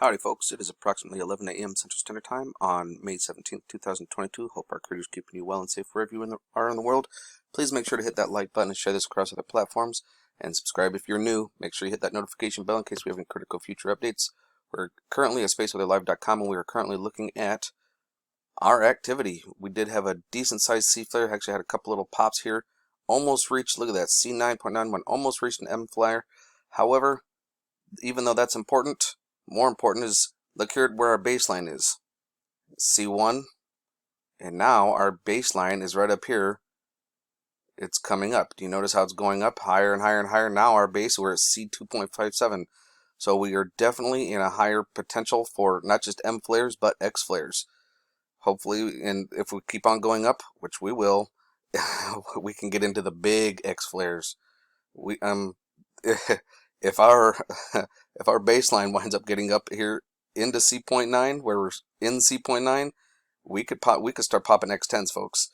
Howdy folks, it is approximately 11 a.m. Central Standard Time on May 17th, 2022. Hope our crew is keeping you well and safe wherever you are in the world. Please make sure to hit that like button and share this across other platforms. And subscribe if you're new. Make sure you hit that notification bell in case we have any critical future updates. We're currently at spaceweatherlive.com and we are currently looking at our activity. We did have a decent sized C flare, actually had a couple little pops here. Almost reached, look at that, C9.91, almost reached an M flare. However, even though that's important, more important is look here at where our baseline is. C1, and now our baseline is right up here. It's coming up. Do you notice how it's going up higher and higher and higher? Now our base, we're at C2.57. So we are definitely in a higher potential for not just M flares, but X flares. Hopefully, and if we keep on going up, which we will, we can get into the big X flares. We if our if our baseline winds up getting up here into C.9, where we're in C.9, we could start popping X10s, folks.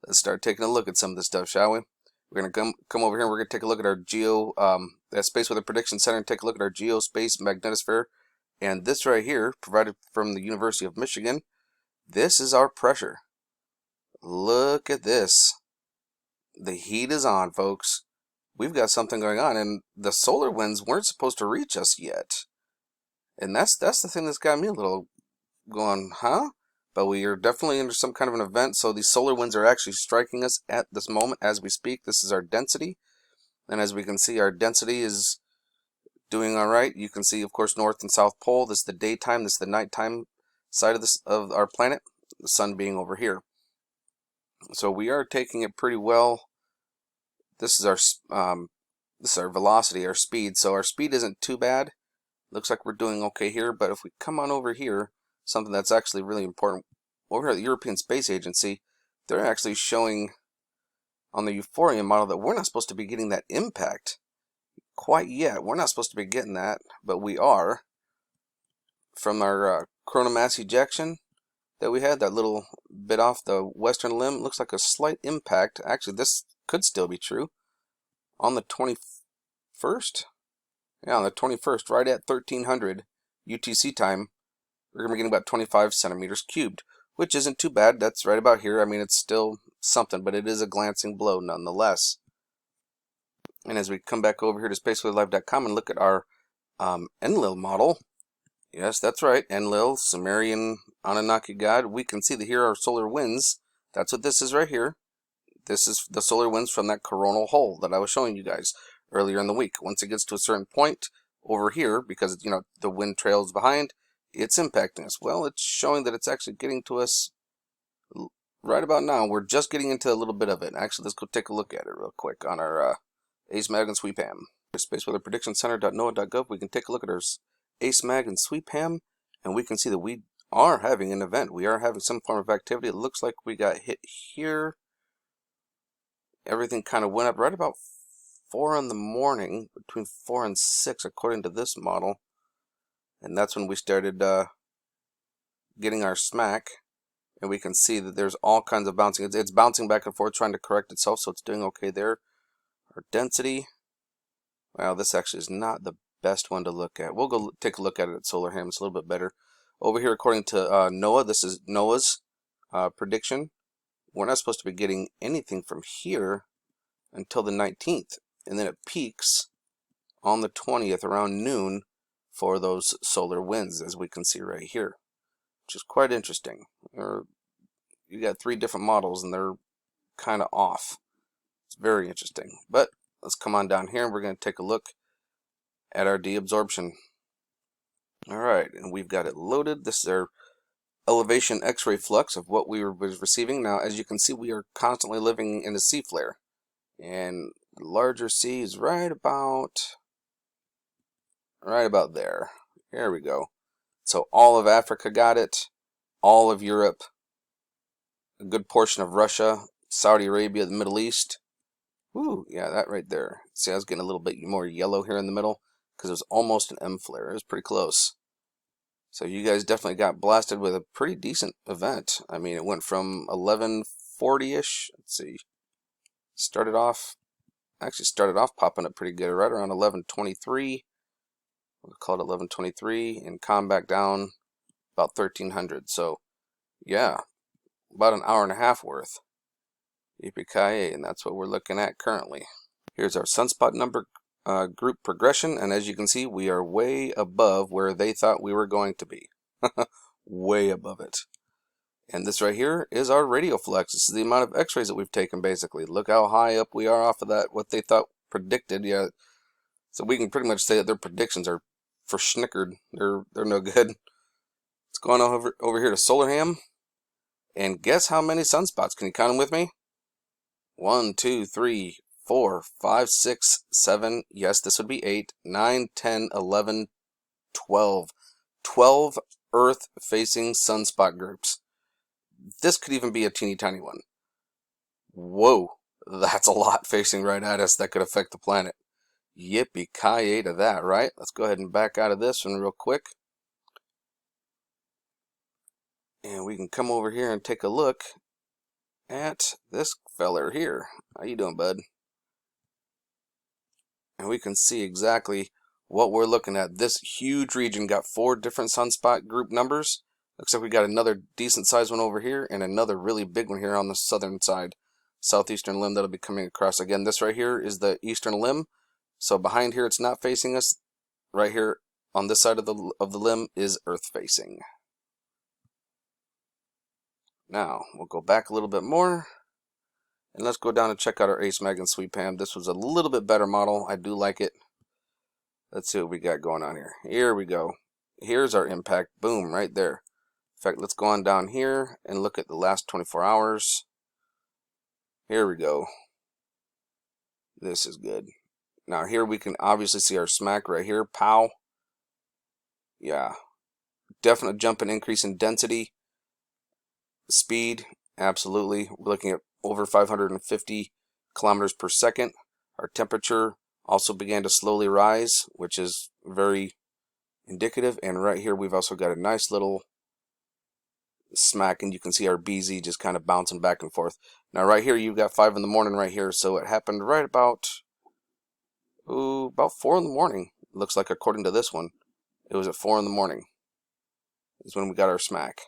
Let's start taking a look at some of this stuff, shall we? We're gonna come over here and we're gonna take a look at our Space Weather Prediction Center, and take a look at our geospace magnetosphere. And this right here, provided from the University of Michigan, this is our pressure. Look at this. The heat is on, folks. We've got something going on, and the solar winds weren't supposed to reach us yet. And that's the thing that's got me a little going, huh? But we are definitely under some kind of an event, so these solar winds are actually striking us at this moment as we speak. This is our density, and as we can see, our density is doing all right. You can see, of course, North and South Pole. This is the daytime, this is the nighttime side of our planet, the sun being over here. So we are taking it pretty well. This is our velocity, our speed. So our speed isn't too bad. Looks like we're doing okay here. But if we come on over here, something that's actually really important, over here at the European Space Agency, they're actually showing on the Euphoria model that we're not supposed to be getting that impact quite yet. We're not supposed to be getting that, but we are. From our coronal mass ejection that we had, that little bit off the western limb, looks like a slight impact. Actually, this could still be true. On the 21st? Yeah, on the 21st, right at 1300 UTC time, we're going to be getting about 25 centimeters cubed, which isn't too bad. That's right about here. I mean, it's still something, but it is a glancing blow nonetheless. And as we come back over here to spaceweatherlive.com and look at our Enlil model, yes, that's right, Enlil, Sumerian Anunnaki god, we can see that here are solar winds. That's what this is right here. This is the solar winds from that coronal hole that I was showing you guys earlier in the week. Once it gets to a certain point over here, because the wind trails behind, it's impacting us. Well, it's showing that it's actually getting to us right about now. We're just getting into a little bit of it. Actually, let's go take a look at it real quick on our ACE-MAG and SWEEP-HAM. SpaceWeatherPredictionCenter.noaa.gov, we can take a look at our ACE-MAG and SWEEP-HAM, and we can see that we are having an event. We are having some form of activity. It looks like we got hit here. Everything kind of went up right about 4 in the morning, between 4 and 6 according to this model. And that's when we started getting our smack. And we can see that there's all kinds of bouncing. It's bouncing back and forth trying to correct itself, so it's doing okay there. Our density, well, this actually is not the best one to look at. We'll go take a look at it at SolarHam. It's a little bit better. Over here, according to NOAA, this is NOAA's prediction. We're not supposed to be getting anything from here until the 19th. And then it peaks on the 20th around noon for those solar winds, as we can see right here, which is quite interesting. You got 3 different models and they're kind of off. It's very interesting. But let's come on down here and we're going to take a look at our deabsorption. Alright, and we've got it loaded. This is our elevation X-ray flux of what we were receiving. Now, as you can see, we are constantly living in a C flare. And the larger C is right about there. There we go. So all of Africa got it, all of Europe, a good portion of Russia, Saudi Arabia, the Middle East. Woo, yeah, that right there. See, I was getting a little bit more yellow here in the middle because it was almost an M flare. It was pretty close. So you guys definitely got blasted with a pretty decent event. I mean, it went from 1140-ish. Let's see. Started off popping up pretty good, right around 1123. We'll call it 11:23, and calm back down about 1300. So yeah, about an hour and a half worth. Yippee-ki-yay, and that's what we're looking at currently. Here's our sunspot number group progression, and as you can see, we are way above where they thought we were going to be. Way above it. And this right here is our radio flux. This is the amount of x-rays that we've taken, basically. Look how high up we are off of that, what they thought predicted. Yeah, so we can pretty much say that their predictions are for schnickered. They're no good. Let's go on over here to Solarham, and guess how many sunspots? Can you count them with me? 1, 2, 3, 4, 5, 6, 7. Yes, this would be 8, 9, 10, 11, 12. 12 Earth-facing sunspot groups. This could even be a teeny tiny one. Whoa, that's a lot facing right at us that could affect the planet. Yippee-ki-yay to that, right? Let's go ahead and back out of this one real quick. And we can come over here and take a look at this feller here. How you doing, bud? And we can see exactly what we're looking at. This huge region got 4 different sunspot group numbers. Looks like we got another decent sized one over here and another really big one here on the southern side, southeastern limb that'll be coming across. Again, this right here is the eastern limb. So behind here, it's not facing us. Right here on this side of the limb is Earth facing. Now we'll go back a little bit more, and let's go down and check out our Ace Mag and Sweep Ham. This was a little bit better model. I do like it. Let's see what we got going on here. Here we go. Here's our impact. Boom, right there. In fact, let's go on down here and look at the last 24 hours. Here we go. This is good. Now here we can obviously see our smack right here. Pow. Yeah. Definite jump and increase in density. Speed. Absolutely. We're looking at over 550 kilometers per second. Our temperature also began to slowly rise, which is very indicative. And right here we've also got a nice little smack, and you can see our BZ just kind of bouncing back and forth. Now right here you've got 5 in the morning right here, so it happened right about 4 in the morning. Looks like, according to this one, it was at 4 in the morning is when we got our smack.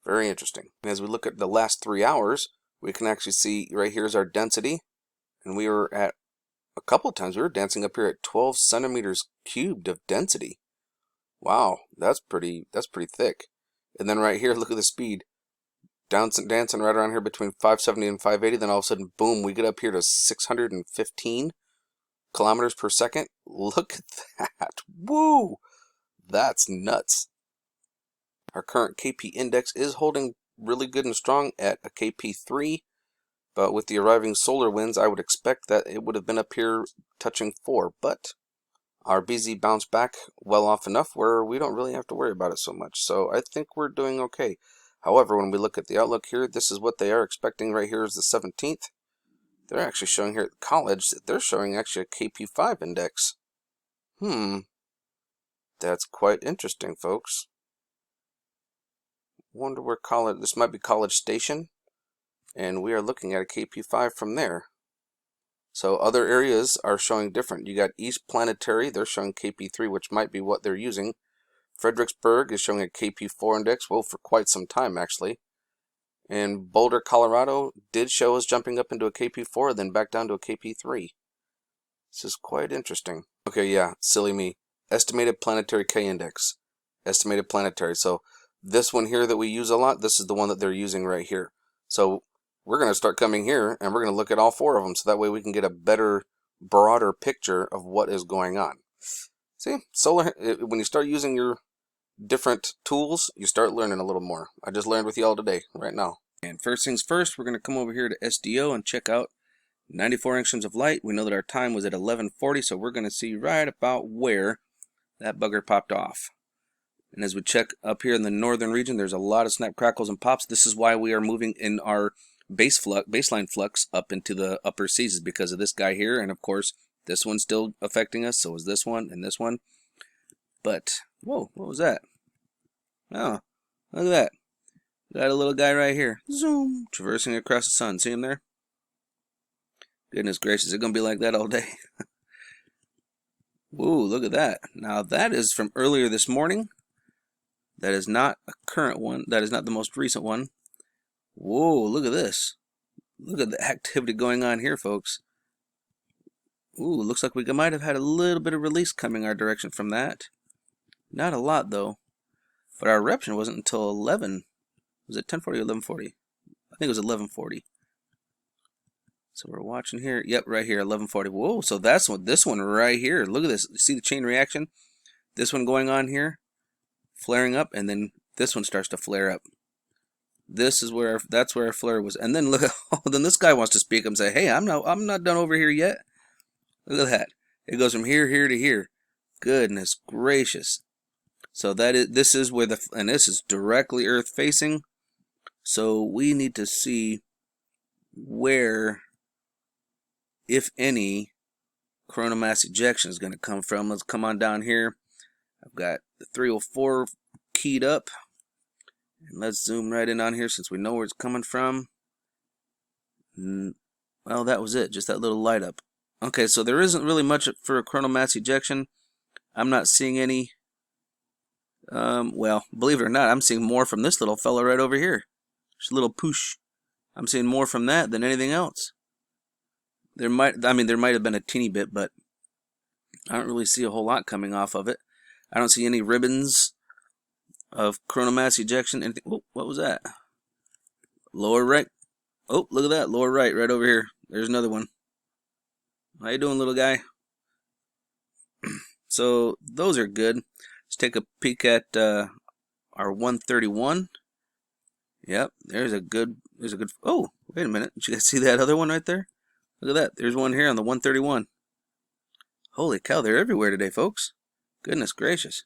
Very interesting. And as we look at the last 3 hours, we can actually see right here's our density, and we were at a couple of times we were dancing up here at 12 centimeters cubed of density. Wow, that's pretty thick. And then right here, look at the speed. Dancing right around here between 570 and 580. Then all of a sudden, boom, we get up here to 615 kilometers per second. Look at that. Woo! That's nuts. Our current KP index is holding really good and strong at a KP3. But with the arriving solar winds, I would expect that it would have been up here touching 4. But our BZ bounced back well off enough where we don't really have to worry about it so much. So I think we're doing okay. However, when we look at the outlook here, this is what they are expecting. Right here is the 17th. They're actually showing here at the college that they're showing actually a KP5 index. That's quite interesting, folks. Wonder where college, this might be College Station. And we are looking at a KP5 from there. So other areas are showing different. You got East Planetary, they're showing KP3, which might be what they're using. Fredericksburg is showing a KP4 index, well, for quite some time actually. And Boulder, Colorado did show us jumping up into a KP4, then back down to a KP3. This is quite interesting. Okay, yeah, silly me. Estimated planetary K index. Estimated planetary. So this one here that we use a lot, this is the one that they're using right here. So we're going to start coming here and we're going to look at all 4 of them, so that way we can get a better, broader picture of what is going on. See, solar, when you start using your different tools, you start learning a little more. I just learned with y'all today, right now. And first things first, we're going to come over here to SDO and check out 94 angstroms of light. We know that our time was at 11:40, so we're going to see right about where that bugger popped off. And as we check up here in the northern region, there's a lot of snap, crackles, and pops. This is why we are moving in our baseline flux up into the upper seas, is because of this guy here. And of course, this one's still affecting us. So is this one and this one. But, whoa, what was that? Oh, look at that. Got a little guy right here. Zoom. Traversing across the sun. See him there? Goodness gracious, it's going to be like that all day. Whoa, look at that. Now that is from earlier this morning. That is not a current one. That is not the most recent one. Whoa, look at this. Look at the activity going on here, folks. Ooh, looks like we might have had a little bit of release coming our direction from that. Not a lot, though. But our eruption wasn't until 11. Was it 10:40 or 11:40? I think it was 11:40. So we're watching here. Yep, right here, 11:40. Whoa, so that's what this one right here. Look at this. See the chain reaction? This one going on here, flaring up, and then this one starts to flare up. This is where that's where our flare was. And then look at then this guy wants to speak up and say, "Hey, I'm not done over here yet." Look at that. It goes from here to here. Goodness gracious. So this is where and this is directly Earth facing. So we need to see where, if any, coronal mass ejection is going to come from. Let's come on down here. I've got the 304 keyed up. And let's zoom right in on here since we know where it's coming from. Well, that was it. Just that little light up. Okay, so there isn't really much for a coronal mass ejection. I'm not seeing any. Well, believe it or not, I'm seeing more from this little fella right over here. Just a little poosh. I'm seeing more from that than anything else. There might have been a teeny bit, but I don't really see a whole lot coming off of it. I don't see any ribbons of coronal mass ejection. Anything. Oh, what was that? Lower right. Oh, look at that. Lower right over here. There's another one. How you doing, little guy? So those are good. Let's take a peek at our 131. Yep, there's a good. Oh, wait a minute. Did you guys see that other one right there? Look at that. There's one here on the 131. Holy cow, they're everywhere today, folks. Goodness gracious.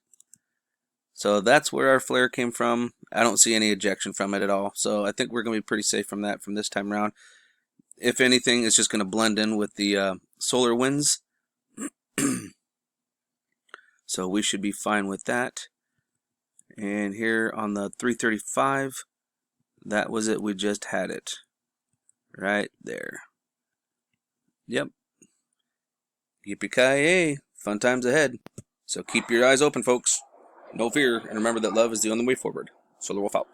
So that's where our flare came from. I don't see any ejection from it at all. So I think we're going to be pretty safe from that from this time around. If anything, it's just going to blend in with the solar winds. So we should be fine with that. And here on the 335, that was it. We just had it. Right there. Yep. Yippee-ki-yay. Fun times ahead. So keep your eyes open, folks. No fear. And remember that love is the only way forward. Solar Wolf out.